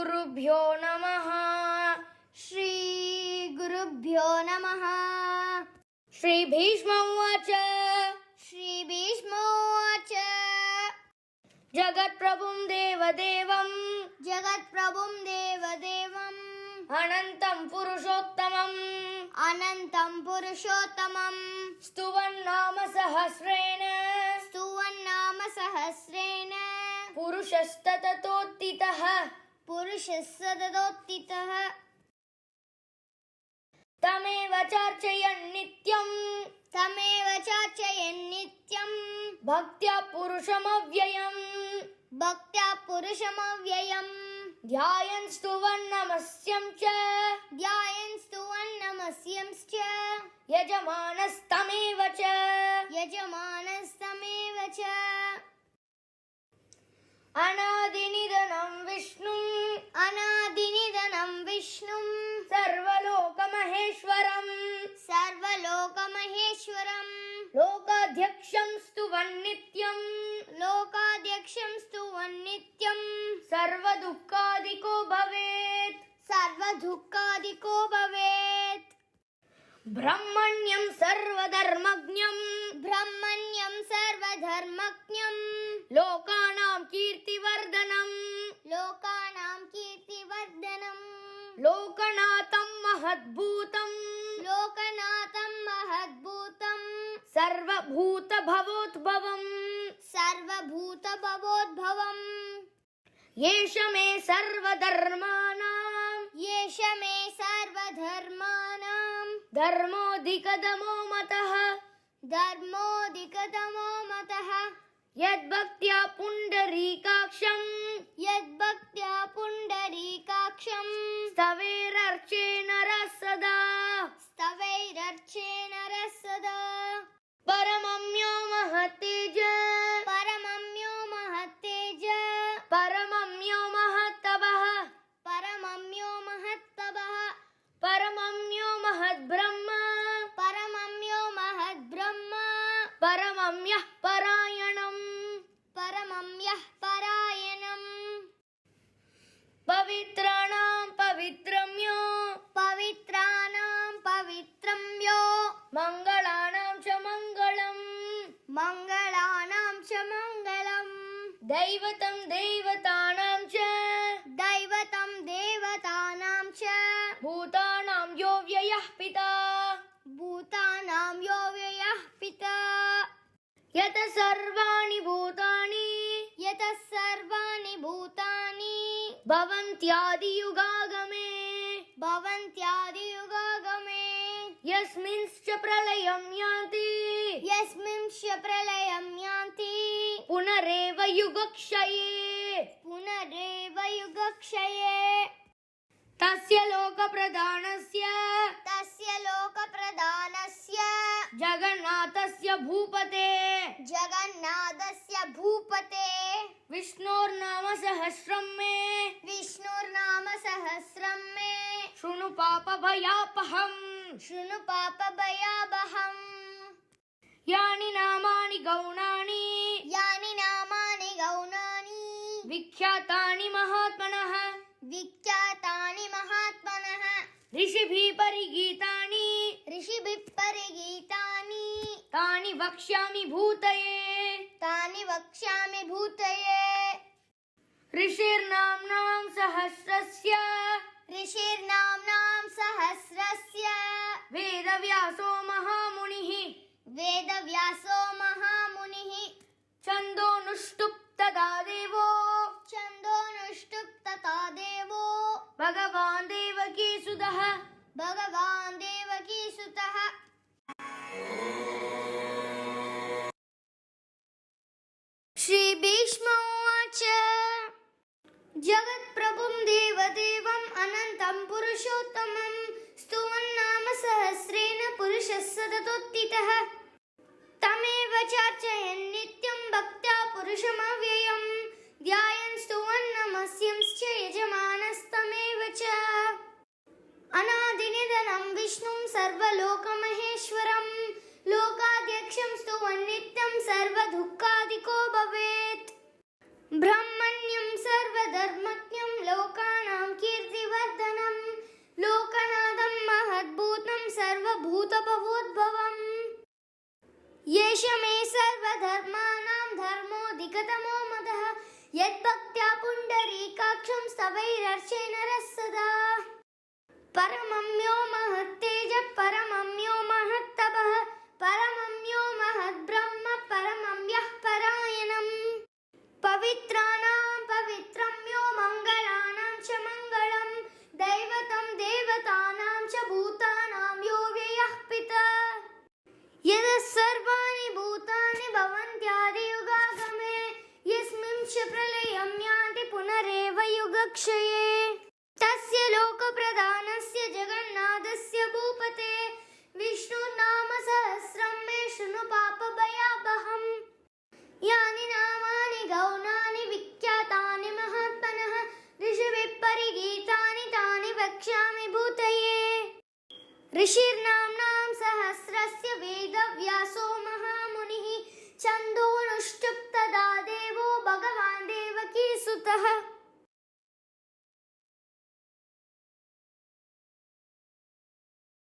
श्रीगुरुभ्यो नमः। श्रीगुरुभ्यो नमः। श्रीभीष्म उवाच श्रीभीष्मोवाच जगत्प्रभुं देवदेवम् जगत्प्रभुं देवदेवम् अनन्तं पुरुषोत्तमम् अनन्तं पुरुषोत्तमम् स्तुवन्नाम सहस्रेण स्तुवन्नामसहस्रेण पुरुषस्तततोत्थितः पुरुषस्तततोत्थितः तमेव चार्चयन् नित्यम् तमेव चार्चयन् नित्यम् भक्त्या पुरुषमव्ययम् भक्त्या पुरुषमव्ययम् ध्यायन् स्तुवन् नमस्यं च ध्यायन् स्तुवन् नमस्यंश्च यजमानस्तमेव च यजमानस्तमेव च अनादिनिधनं विष्णुम् अनादिनिधनं विष्णुम् सर्वलोकमहेश्वरम् सर्वलोकमहेश्वरम् लोकाध्यक्षं स्तुवन् नित्यम् लोकाध्यक्षं स्तुवन् नित्यम् सर्वदुःखादिको भवेत् सर्वदुःखादिको भवेत् ब्रह्मण्यं सर्वधर्मज्ञम् ब्रह्मण्यं सर्वधर्मज्ञम् लोकानां कीर्तिवर्धनम् लोकानां कीर्तिवर्धनम् लोकनाथं महद्भूतम् लोकनाथं महद्भूतम् सर्वभूतभवोद्भवम् सर्वभूतभवोद्भवम् येष मे सर्वधर्माणां येष मे सर्वधर्माणां धर्मोऽधिकतमो मतः धर्मोऽधिकतमो मतः यद्भक्त्या पुण्डरीकाक्षम् यद्भक्त्या पुण्डरीकाक्षं स्तवेरर्चे नरः सदा स्तवैरर्चे नरः सदा परमम्यो महत्तेज परमम्यो महत्तेज परमम्यो महत्तपः परमम्यो महत्तपः परमम्यो महद्ब्रह्म परमम्यो महद्ब्रह्म परमम्यः परायणम् परमम्यः परायणम् पवित्राणां पवित्रम्यो पवित्राणां पवित्रम्यो मङ्गलानां च मङ्गलम् मङ्गलानां च मङ्गलम् दैवतं देवतानां च दैवतं देवतानां च भूतानां यो व्ययः पिता भूतानां यो व्ययः पिता यतः सर्वाणि भूतानि यतः सर्वाणि भूतानि भवन्त्यादियुगागमे भवन्त्यादियुगागमे यस्मिंश्च प्रलयं यान्ति यस्मिंश्च प्रलयं यान्ति पुनरेव युगक्षये पुनरेव युगक्षये तस्य लोकप्रधानस्य तस्य लोकप्रधानस्य जगन्नाथस्य भूपते जगन्नाथस्य भूपते विष्णोर्नाम सहस्रं मे विष्णुर्नाम सहस्रं मे शृणु पापभयापहम् शृणु पापभयापहम् यानि नामानि गौणानि यानि नामानि गौणानि विख्यातानि महात्मनः विख्यातानि महात्मनः ऋषिभिः परिगीतानि ऋषिभिः परिगीतानि तानि वक्ष्यामि भूतये तानि वक्ष्यामि भूतये ऋषिर्नाम्नां सहस्रस्य ऋषिर्नाम्नां सहस्रस्य वेदव्यासो महामुनिः वेदव्यासो महामुनिः छन्दोनुष्टुप् तदा देवो छन्दोनुष्टुप् तथा देवो भगवान् देवकीसुतः भगवान् देवकीसुतः श्रीभीष्म उवाच जगत्प्रभुं देवदेवम् अनन्तं पुरुषोत्तमं स्तुवन्नाम सहस्रेण पुरुषः सततोत्थितः तमेव चार्चयन् नित्यं भक्त्या पुरुषमव्ययम् ध्यायन् स्तुवन् नमस्यंश्च यजमानस्तमेव च अनादिनिधनं विष्णुं सर्वलोकमहेश्वरम् लोकाध्यक्षं स्तुवन् नित्यं सर्वदुःखादिको भवेत् ब्रह्मण्यं सर्वधर्मज्ञं लोकानां येष मे सर्वधर्माणां धर्मोऽधिकतमो मदः यद्भक्त्या पुण्डरीकाक्षं स्तवैरर्चेन नरः सदा परमं यो महत्तेजः परमं यो महत्तपः परमं यो महद्ब्रह्म परमं यः परायणम् पवित्राणां पवित्रं यो मङ्गलानां च मङ्गलं दैवतं देवतानां च भूतानां यो व्ययः पिता यतः सर्वाणि भूतानि भवन्त्यादियुगागमे यस्मिन् च प्रलयं यान्ति पुनरेव युगक्षये तस्य लोकप्रधानस्य जगन्नाथस्य भूपते विष्णुर्नाम सहस्रं मे शृणु पापभयापहम् यानि नामानि गौणानि विख्यातानि महात्मनः ऋषिभिः परिगीतानि तानि वक्ष्यामि भूतये ऋषिर्